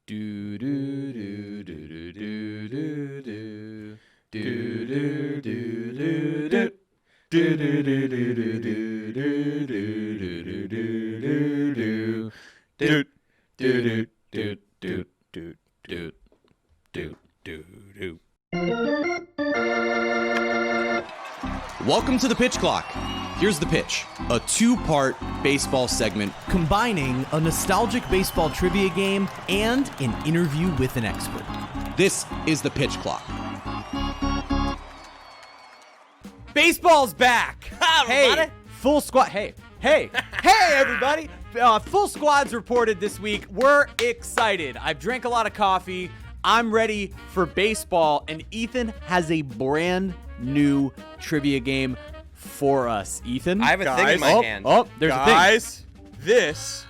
Do do do do do do do do do do do do. Do do do do do do do do do do do do do do do do do do do. Welcome to the Pitch Clock. Here's the pitch, a two-part baseball segment combining a nostalgic baseball trivia game and an interview with an expert. This is the Pitch Clock. Baseball's back. Hey, full squad. Hey, everybody. Full squad's reported this week. We're excited. I've drank a lot of coffee. I'm ready for baseball, and Ethan has a brand new trivia game for us. Ethan? I have a thing in my hand. Oh, there's a thing. Guys, this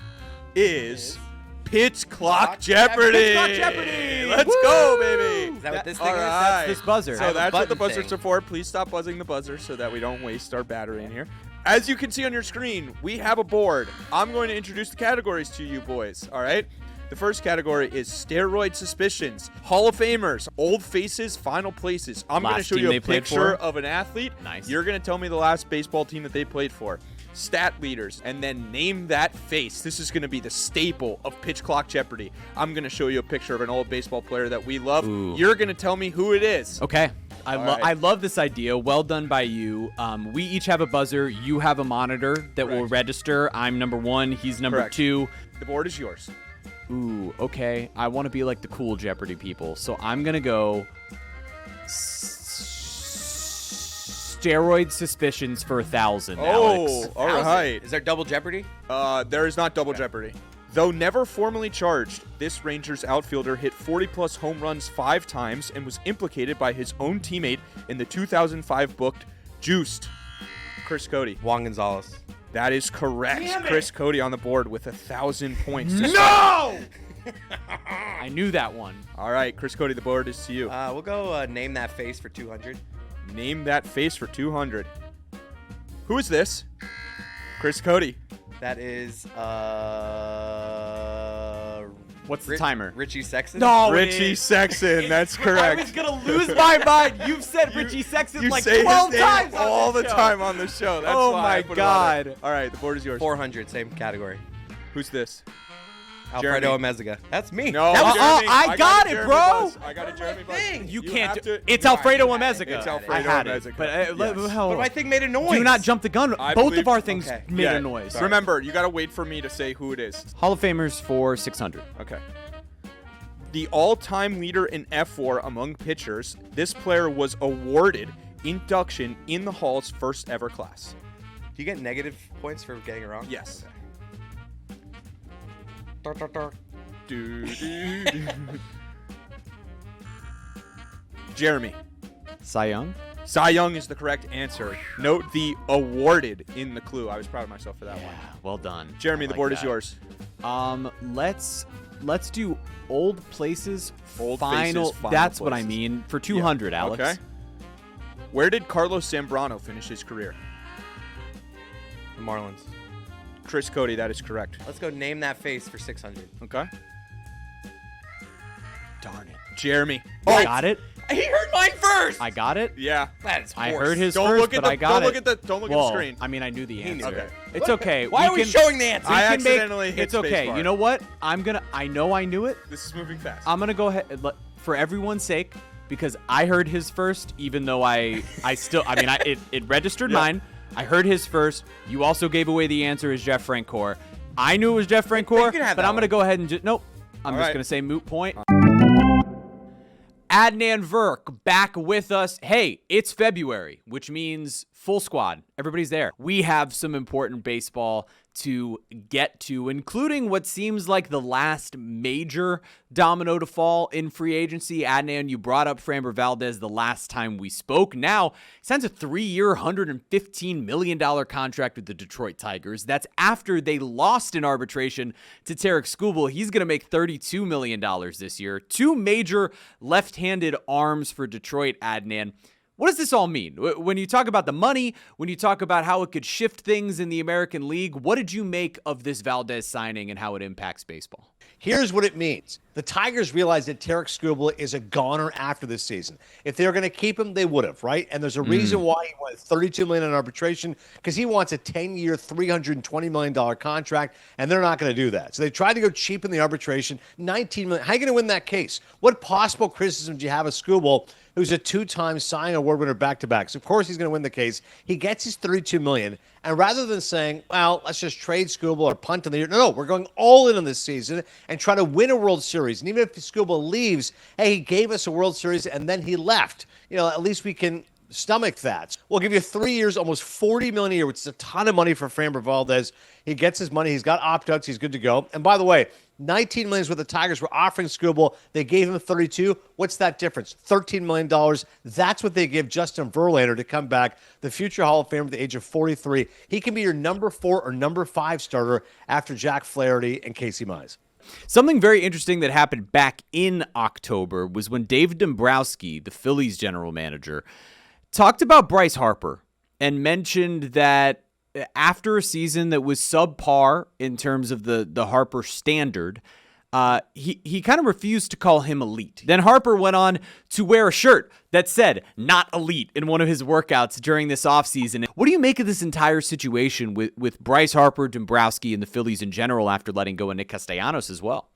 is Pitch Clock Jeopardy. Pitch Clock Jeopardy. Let's go, baby. Is that what this thing All is? right. That's this buzzer. So that's what the button buzzers thing. are for. Please stop buzzing the buzzer so that we don't waste our battery in here. As you can see on your screen, we have a board. I'm going to introduce the categories to you boys, all right? The first category is steroid suspicions, Hall of Famers, old faces, final places. I'm going to Last show team you a they played picture for? of an athlete. Nice. You're going to tell me the last baseball team that they played for. Stat leaders, and then name that face. This is going to be the staple of Pitch Clock Jeopardy. I'm going to show you a picture of an old baseball player that we love. Ooh. You're going to tell me who it is. Okay. All right. I love this idea. Well done by you. We each have a buzzer. You have a monitor that will Correct. register. I'm number 1. He's number Correct. 2. The board is yours. Ooh, okay. I want to be like the cool Jeopardy people. So I'm going to go steroid suspicions for 1,000, Alex. All right. Is there double Jeopardy? There is not double jeopardy. Though never formally charged, this Rangers outfielder hit 40-plus home runs 5 times and was implicated by his own teammate in the 2005 booked Juiced. Chris Cody. Juan Gonzalez. That is correct. Chris Cody on the board with 1,000 points. to start. No! I knew that one. All right, Chris Cody, the board is to you. We'll go name that face for 200. Name that face for 200. Who is this? Chris Cody. That is What's the timer? Richie Sexton. No, Richie Sexton. That's I correct. was going to lose my mind. You've said Richie Sexton You like say 12 his name times on all this the show. time on the show. That's Oh why my I put it on there. God. All right, the board is yours. 400, same category. Who's this? Alfredo Jeremy. Amezaga. That's me. No, That was- Jeremy. I got it, Jeremy bro. buzz. I got a Jeremy buzz. You You can't have do to- It's you Alfredo have to. Amezaga. It's Alfredo I had it. Amezaga. But Yes. But my thing made a noise. do not jump the gun. I Both believe- of our things okay. made a noise. Remember, you got to wait for me to say who it is. Hall of Famers for 600. Okay. The all-time leader in F4 among pitchers, this player was awarded induction in the Hall's first ever class. Do you get negative points for getting it wrong? Yes. Okay. Jeremy. Cy Young? Cy Young is the correct answer. Note the awarded in the clue. I was proud of myself for that one. Well done. Jeremy, I the like board is that. yours. Let's do old places Old final. faces, final That's what I places. mean for 200, Alex. Okay. Where did Carlos Zambrano finish his career? The Marlins. Chris Cody, that is correct. Let's go name that face for 600. Okay. Darn it. Jeremy. I got it. He heard mine first. I got it. Yeah. That's I heard his Don't first, look at but the I got don't it. look at the don't look at the Well, screen. I mean, I knew the answer. Okay. It's okay. Why are we showing the answer? I can make- accidentally hit It's okay. spacebar. You know what? I know I knew it. This is moving fast. I'm gonna go ahead for everyone's sake because I heard his first, even though I still it registered Yeah. mine. I heard his first. You also gave away the answer as Jeff Francoeur. I knew it was Jeff Francoeur, can have but that I'm gonna one. go ahead and nope. I'm All just right. gonna say moot point. Adnan Virk back with us. Hey, it's February, which means full squad. Everybody's there. We have some important baseball to get to, including what seems like the last major domino to fall in free agency. Adnan, you brought up Framber Valdez the last time we spoke. Now, signs a 3-year, $115 million contract with the Detroit Tigers. That's after they lost in arbitration to Tarek Skubal. He's going to make $32 million this year. 2 major left-handed arms for Detroit, Adnan. What does this all mean? When you talk about the money, when you talk about how it could shift things in the American League, what did you make of this Valdez signing and how it impacts baseball? Here's what it means. The Tigers realize that Tarek Skubal is a goner after this season. If they were going to keep him, they would have, right? And there's a reason why he went $32 million in arbitration, because he wants a 10-year, $320 million contract, and they're not going to do that. So they tried to go cheap in the arbitration, $19 million. How are you going to win that case? What possible criticism do you have of Skubal, who's a two-time Cy Young Award winner back-to-back? So of course he's going to win the case. He gets his $32 million, and rather than saying, well, let's just trade Skubal or punt on the year, no, we're going all in on this season and try to win a World Series. And even if Skubal leaves, hey, he gave us a World Series and then he left. At least we can stomach that. We'll give you 3 years, almost $40 million a year, which is a ton of money for Framber Valdez. He gets his money. He's got opt-outs. He's good to go. And by the way, $19 million is what the Tigers were offering Skubal. They gave him $32. What's that difference? $13 million. That's what they give Justin Verlander to come back, the future Hall of Famer at the age of 43. He can be your number 4 or number 5 starter after Jack Flaherty and Casey Mize. Something very interesting that happened back in October was when Dave Dombrowski, the Phillies general manager, talked about Bryce Harper and mentioned that after a season that was subpar in terms of the Harper standard, he kind of refused to call him elite. Then Harper went on to wear a shirt that said not elite in one of his workouts during this offseason. What do you make of this entire situation with Bryce Harper, Dombrowski, and the Phillies in general after letting go of Nick Castellanos as well?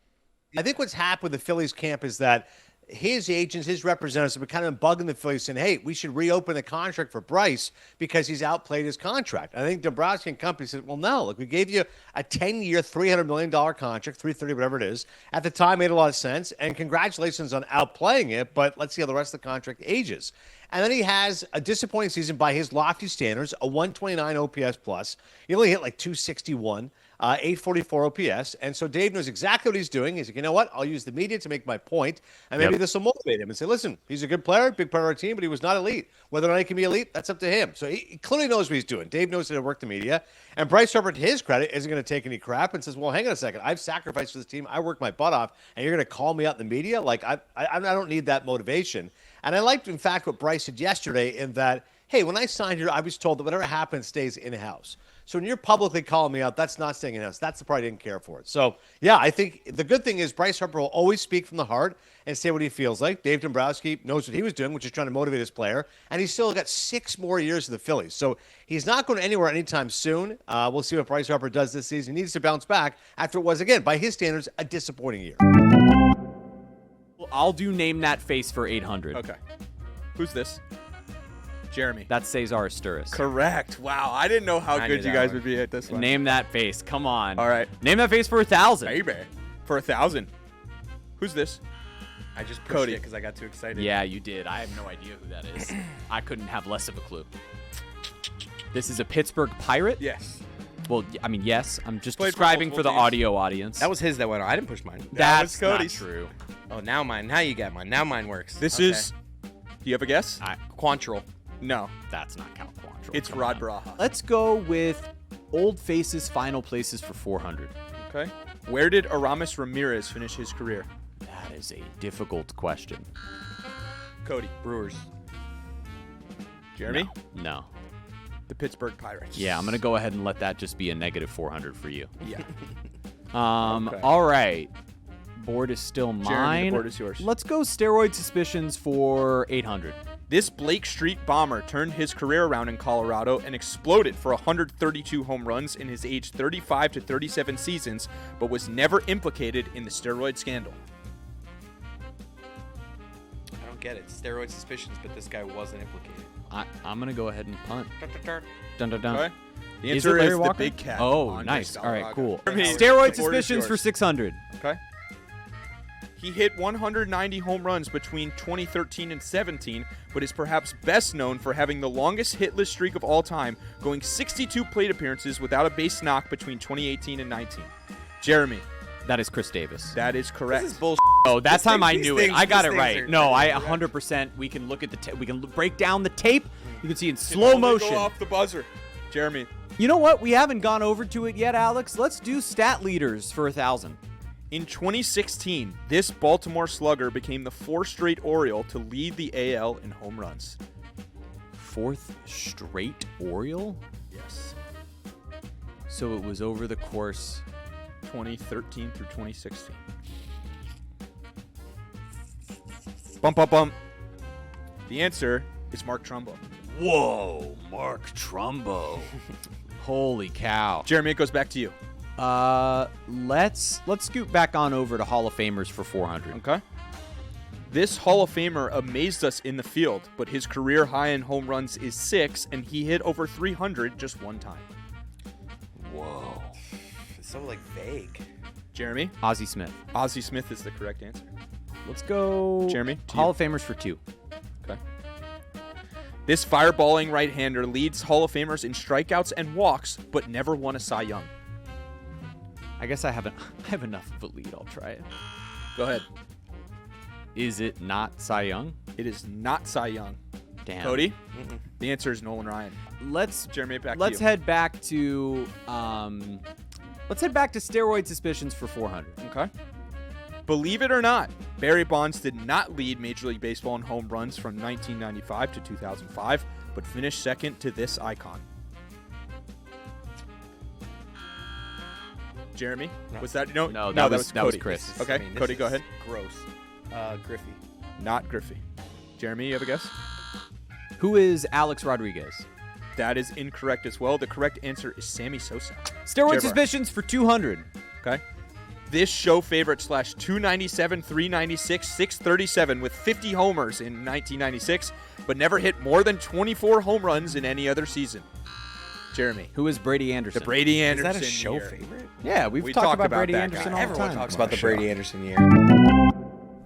I think what's happened with the Phillies camp is that his agents, his representatives have been kind of bugging the Phillies saying, hey, we should reopen the contract for Bryce because he's outplayed his contract. I think Dombrowski and company said, well, no, look, we gave you a 10-year, $300 million contract, $330, whatever it is. At the time, made a lot of sense. And congratulations on outplaying it, but let's see how the rest of the contract ages. And then he has a disappointing season by his lofty standards, a 129 OPS plus. He only hit like 261. 844 OPS. And so Dave knows exactly what he's doing. He's like, you know what? I'll use the media to make my point, and maybe this will motivate him and say, listen, he's a good player, big part of our team, but he was not elite. Whether or not he can be elite, that's up to him. So he clearly knows what he's doing. Dave knows how to work the media. And Bryce Harper, to his credit, isn't going to take any crap and says, well, hang on a second. I've sacrificed for this team. I worked my butt off, and you're going to call me out in the media? Like, I don't need that motivation. And I liked, in fact, what Bryce said yesterday in that, hey, when I signed here, I was told that whatever happens stays in-house. So when you're publicly calling me out, that's not staying in-house. That's the part I didn't care for it. So, yeah, I think the good thing is Bryce Harper will always speak from the heart and say what he feels like. Dave Dombrowski knows what he was doing, which is trying to motivate his player. And he's still got 6 more years of the Phillies. So he's not going anywhere anytime soon. We'll see what Bryce Harper does this season. He needs to bounce back after it was, again, by his standards, a disappointing year. I'll do name that face for 800. Okay. Who's this? Jeremy. That's Cesar Asturis. Correct. Wow, I didn't know how I good knew you that guys one. would be at this one. Name that face. Come on. All right. Name that face for 1,000. Baby. For 1,000. Who's this? I just pushed Cody. it because I got too excited. Yeah, you did. I have no idea who that is. I couldn't have less of a clue. This is a Pittsburgh Pirate? Yes. Well, I mean, yes. I'm just Played for describing for the multiple teams. audio audience. That was his that went on. I didn't push mine. That was That's not Cody's. true. Oh, now mine. Now you get mine. Now mine works. This Okay. is. Do you have a guess? Quantrill. No. That's not Cal Quantrill. It's Come Rod on. Barajas. Let's go with Old Faces final places for 400. Okay. Where did Aramis Ramirez finish his career? That is a difficult question. Cody. Brewers. Jeremy? No. The Pittsburgh Pirates. Yeah, I'm going to go ahead and let that just be a negative 400 for you. Yeah. Okay. All right. Board is still Jeremy, mine. the board is yours. Let's go steroid suspicions for 800. This Blake Street bomber turned his career around in Colorado and exploded for 132 home runs in his age 35 to 37 seasons, but was never implicated in the steroid scandal. I don't get it. Steroid suspicions, but this guy wasn't implicated. I'm going to go ahead and punt. Dun, dun, dun. Okay. The Is it answer Larry is the Walker? big cat. Oh, Andres nice. All right, Galarraga. cool. Jeremy, the Steroid board is suspicions for yours. 600. Okay. He hit 190 home runs between 2013 and 17, but is perhaps best known for having the longest hitless streak of all time, going 62 plate appearances without a base knock between 2018 and 19. Jeremy. That is Chris Davis. That is correct. This is bullshit. Oh, that time I these knew it. things- I got these it things right. are- No, I 100%. We can look at the we can break down the tape. You can see in slow Only motion. Go off the buzzer. Jeremy. You know what? We haven't gone over to it yet, Alex. Let's do stat leaders for 1,000. In 2016, this Baltimore slugger became the 4th straight Oriole to lead the AL in home runs. 4th straight Oriole? Yes. So it was over the course. 2013 through 2016. Bump, bump, bump. The answer is Mark Trumbo. Whoa, Mark Trumbo. Holy cow. Jeremy, it goes back to you. Let's scoot back on over to Hall of Famers for 400. Okay. This Hall of Famer amazed us in the field, but his career high in home runs is 6, and he hit over 300 just one time. Whoa. It's so like vague. Jeremy? Ozzie Smith. Ozzie Smith is the correct answer. Let's go. Jeremy, to Hall you. of Famers for 2. Okay. This fireballing right-hander leads Hall of Famers in strikeouts and walks, but never won a Cy Young. I guess I have enough of a lead. I'll try it. Go ahead. Is it not Cy Young? It is not Cy Young. Damn. Cody? The answer is Nolan Ryan. Jeremy, back to you. Let's head back to steroid suspicions for 400. Okay. Believe it or not, Barry Bonds did not lead Major League Baseball in home runs from 1995 to 2005, but finished second to this icon. Jeremy? No. Was that no? No, that was Cody. Chris. Okay, this Cody, go is ahead. Gross. Griffey. Not Griffey. Jeremy, you have a guess? Who is Alex Rodriguez? That is incorrect as well. The correct answer is Sammy Sosa. Steroid Jabbar. suspicions for 200. Okay. This show favorite / 297, 396, 637 with 50 homers in 1996, but never hit more than 24 home runs in any other season. Jeremy. Who is Brady Anderson? The Brady Is Anderson that a show year. favorite? Yeah, we've We talked talked about about Brady that Anderson guy. all the Everyone time. talks about the Brady Anderson year.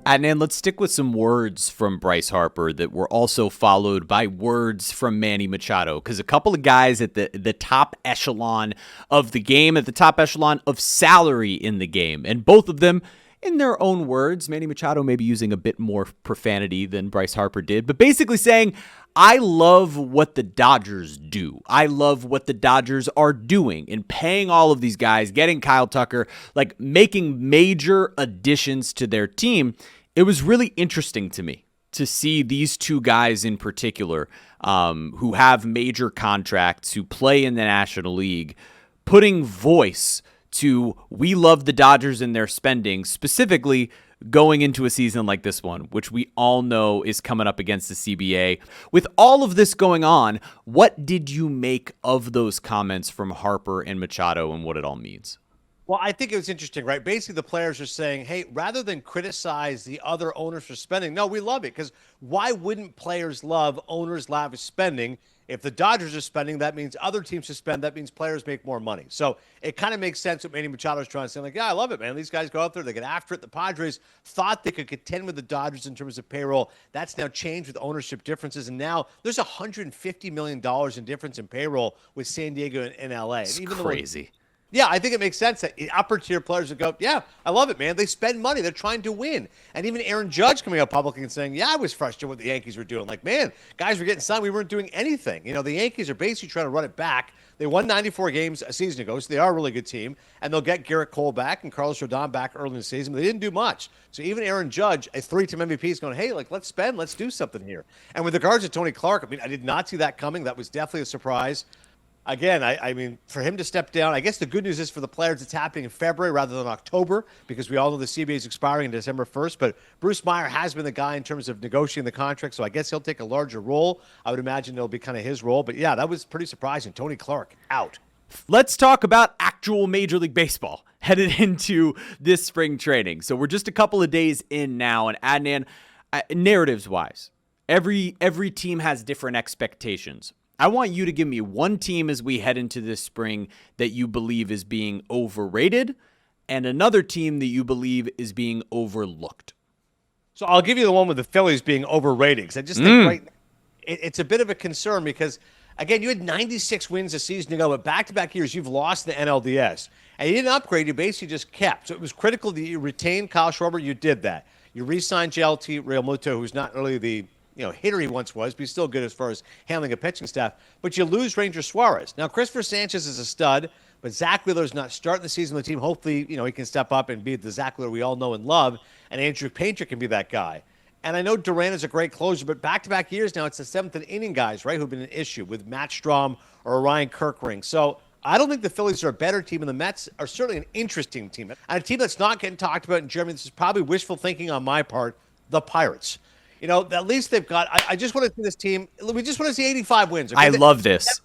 Adnan, let's stick with some words from Bryce Harper that were also followed by words from Manny Machado, because a couple of guys at the top echelon of the game, at the top echelon of salary in the game, and both of them, in their own words, Manny Machado may be using a bit more profanity than Bryce Harper did, but basically saying, I love what the Dodgers do. I love what the Dodgers are doing in paying all of these guys, getting Kyle Tucker, like making major additions to their team. It was really interesting to me to see these two guys in particular who have major contracts, who play in the National League, putting voice to we love the Dodgers and their spending, specifically going into a season like this one, which we all know is coming up against the CBA. With all of this going on, what did you make of those comments from Harper and Machado and what it all means? Well, I think it was interesting, right? Basically, the players are saying, hey, rather than criticize the other owners for spending, no, we love it. Because why wouldn't players love owners' lavish spending? If the Dodgers are spending, that means other teams should spend. That means players make more money. So it kind of makes sense what Manny Machado is trying to say. Like, yeah, I love it, man. These guys go out there, they get after it. The Padres thought they could contend with the Dodgers in terms of payroll. That's now changed with ownership differences. And now there's $150 million in difference in payroll with San Diego and LA. It's and even crazy. Yeah, I think it makes sense that upper tier players would go, yeah, I love it, man. They spend money. They're trying to win. And even Aaron Judge coming out publicly and saying, yeah, I was frustrated with what the Yankees were doing. Like, man, guys were getting signed. We weren't doing anything. You know, the Yankees are basically trying to run it back. They won 94 games a season ago, so they are a really good team. And they'll get Garrett Cole back and Carlos Rodon back early in the season, but they didn't do much. So even Aaron Judge, a 3-time MVP, is going, hey, like, let's spend. Let's do something here. And with regards to Tony Clark, I mean, I did not see that coming. That was definitely a surprise. Again, I mean, for him to step down, I guess the good news is for the players it's happening in February rather than October, because we all know the CBA is expiring on December 1st. But Bruce Meyer has been the guy in terms of negotiating the contract, so I guess he'll take a larger role. I would imagine it'll be kind of his role. But, yeah, that was pretty surprising. Tony Clark out. Let's talk about actual Major League Baseball headed into this spring training. So we're just a couple of days in now, and Adnan, narratives-wise, every team has different expectations. I want you to give me one team as we head into this spring that you believe is being overrated and another team that you believe is being overlooked. So I'll give you the one with the Phillies being overrated, because I just think it's a bit of a concern because, again, you had 96 wins a season ago, but back-to-back years you've lost the NLDS. And you didn't upgrade, you basically just kept. So it was critical that you retained Kyle Schwarber. You did that. You re-signed JLT Realmuto, who's not really the hitter he once was, but he's still good as far as handling a pitching staff. But you lose Ranger Suarez. Now, Christopher Sanchez is a stud, but Zach Wheeler's not starting the season with the team. Hopefully, he can step up and be the Zach Wheeler we all know and love, and Andrew Painter can be that guy. And I know Duran is a great closer, but back-to-back years now, it's the seventh and inning guys, right, who've been an issue with Matt Strahm or Ryan Kirkring. So I don't think the Phillies are a better team, and the Mets are certainly an interesting team. And a team that's not getting talked about in Germany, this is probably wishful thinking on my part, the Pirates. At least they've got. I just want to see this team. We just want to see 85 wins. Okay? I love this.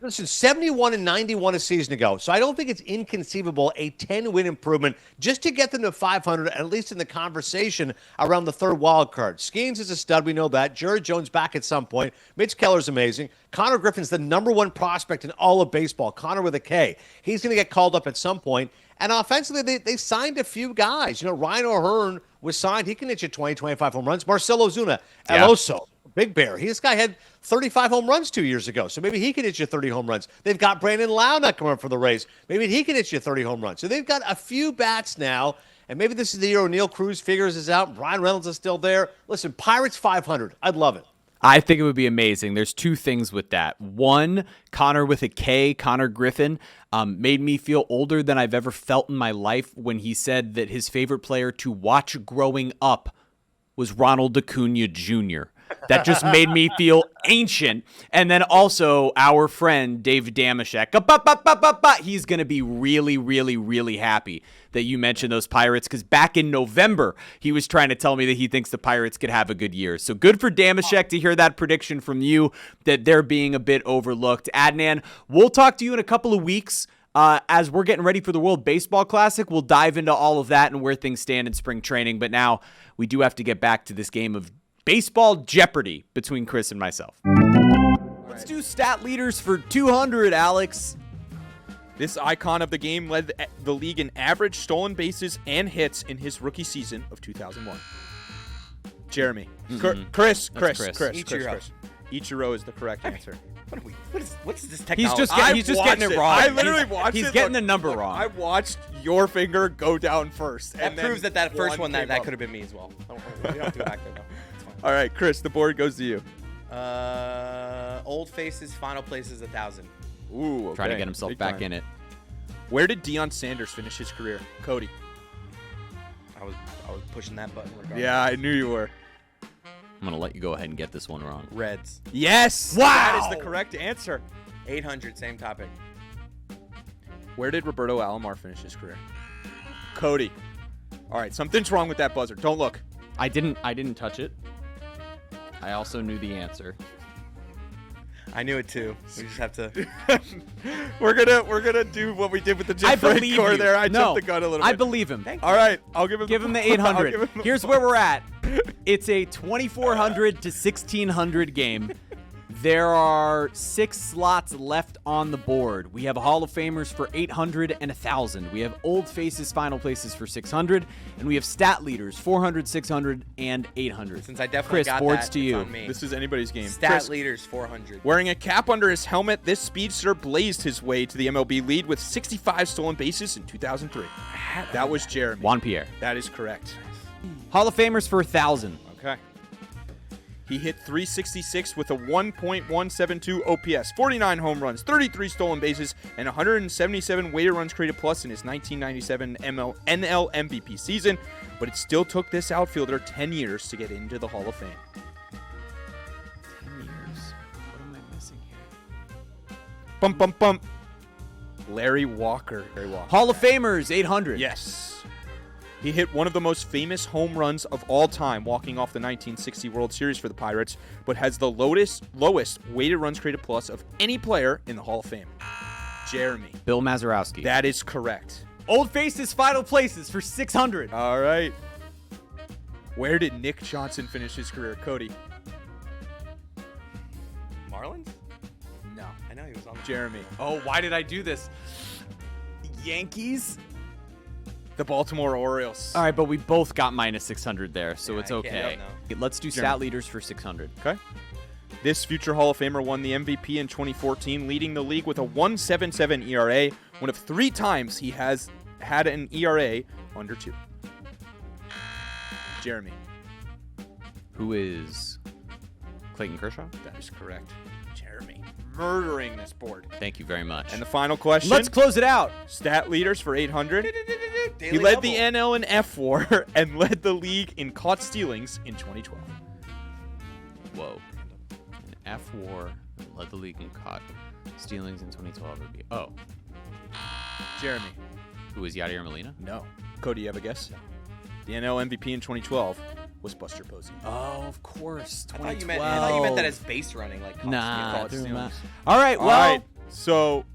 Listen, 71 and 91 a season ago. So I don't think it's inconceivable a 10-win improvement just to get them to 500, at least in the conversation around the third wild card. Skeens is a stud. We know that. Jerry Jones back at some point. Mitch Keller's amazing. Connor Griffin's the number one prospect in all of baseball. Connor with a K. He's going to get called up at some point. And offensively, they signed a few guys. Ryan O'Hearn was signed. He can hit you 20, 25 home runs. Marcelo Zuna, El Oso, Big Bear. This guy had 35 home runs 2 years ago, so maybe he can hit you 30 home runs. They've got Brandon Lau not coming up for the Rays. Maybe he can hit you 30 home runs. So they've got a few bats now, and maybe this is the year O'Neal Cruz figures this out. Brian Reynolds is still there. Listen, Pirates 500. I'd love it. I think it would be amazing. There's two things with that. One, Connor with a K, Connor Griffin, made me feel older than I've ever felt in my life when he said that his favorite player to watch growing up was Ronald Acuna Jr. That just made me feel ancient. And then also our friend Dave Damashek. He's going to be really, really, really happy that you mentioned those Pirates, because back in November, he was trying to tell me that he thinks the Pirates could have a good year. So good for Damashek to hear that prediction from you, that they're being a bit overlooked. Adnan, we'll talk to you in a couple of weeks. As we're getting ready for the World Baseball Classic, we'll dive into all of that and where things stand in spring training. But now we do have to get back to this game of baseball Jeopardy between Chris and myself. Let's do stat leaders for 200, Alex. This icon of the game led the league in average stolen bases and hits in his rookie season of 2001. Jeremy. Chris. Ichiro is the correct answer. What's this technology? He's just getting it wrong. I literally watched it. He's getting the number wrong. I watched your finger go down first. That proves that first one, that could have been me as well. We don't have to go back there, though. It's fine. All right, Chris, the board goes to you. Old faces, final place is 1,000. Ooh, okay. Trying to get himself back in it. Where did Deion Sanders finish his career? Cody. I was pushing that button regardless. Yeah, I knew you were. I'm going to let you go ahead and get this one wrong. Reds. Yes! Wow! That is the correct answer. 800, same topic. Where did Roberto Alomar finish his career? Cody. All right, something's wrong with that buzzer. Don't look. I didn't touch it. I also knew the answer. I knew it too. We just have to. We're gonna do what we did with the Jim Frank core there. I jumped the gun a little bit. I believe him. All right, I'll give him the 800. Here's where we're at. It's a 2,400 to 1,600 game. There are 6 slots left on the board. We have Hall of Famers for 800 and 1,000. We have Old Faces final places for 600, and we have Stat Leaders 400, 600, and 800. Since I definitely Chris, got boards that, to you. it's on me. This is anybody's game. Stat Chris, Leaders 400. wearing a cap under his helmet, this speedster blazed his way to the MLB lead with 65 stolen bases in 2003. That was Jeremy. Juan Pierre. That is correct. Hall of Famers for 1,000. Okay. He hit 366 with a 1.172 OPS, 49 home runs, 33 stolen bases, and 177 weighted runs created plus in his 1997 NL MVP season, but it still took this outfielder 10 years to get into the Hall of Fame. 10 years. What am I missing here? Bump, bump, bump. Larry Walker. Hall of Famers 800. Yes. He hit one of the most famous home runs of all time, walking off the 1960 World Series for the Pirates, but has the lowest weighted runs created plus of any player in the Hall of Fame. Jeremy. Bill Mazeroski. That is correct. Old Faces final places for 600. All right. Where did Nick Johnson finish his career? Cody. Marlins? No. I know he was on the Jeremy. Oh, why did I do this? Yankees? The Baltimore Orioles. All right, but we both got minus 600 there, so it's I okay. can't, Let's do Stat Leaders for 600. Okay. This future Hall of Famer won the MVP in 2014, leading the league with a 1.77 ERA, one of 3 times he has had an ERA under 2. Jeremy. Who is Clayton Kershaw? That is correct. Jeremy. Murdering this board. Thank you very much. And the final question. Let's close it out. Stat Leaders for 800. Daily He led double. the NL in F4 and led the league in caught stealings in 2012. Whoa. An F war led the league in caught stealings in 2012. Oh. Jeremy. Who is Yadier Molina? No. Cody, you have a guess? The NL MVP in 2012 was Buster Posey. Oh, of course. I thought 2012. you meant that as base running, like Nah. College threw him Steelers. out. All right. Well, All right, so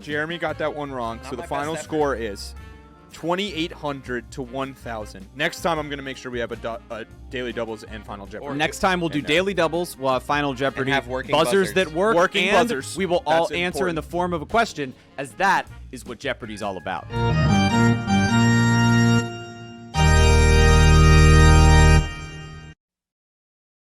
Jeremy got that one wrong. Not So the my final best effort. score is 2,800 to 1,000. Next time, I'm going to make sure we have a daily doubles and final Jeopardy. next time we'll do daily doubles. We'll have Final Jeopardy. have working buzzers buzzers. that work. Working and buzzers. we will all That's answer in important. the form of a question, as that is what Jeopardy's all about.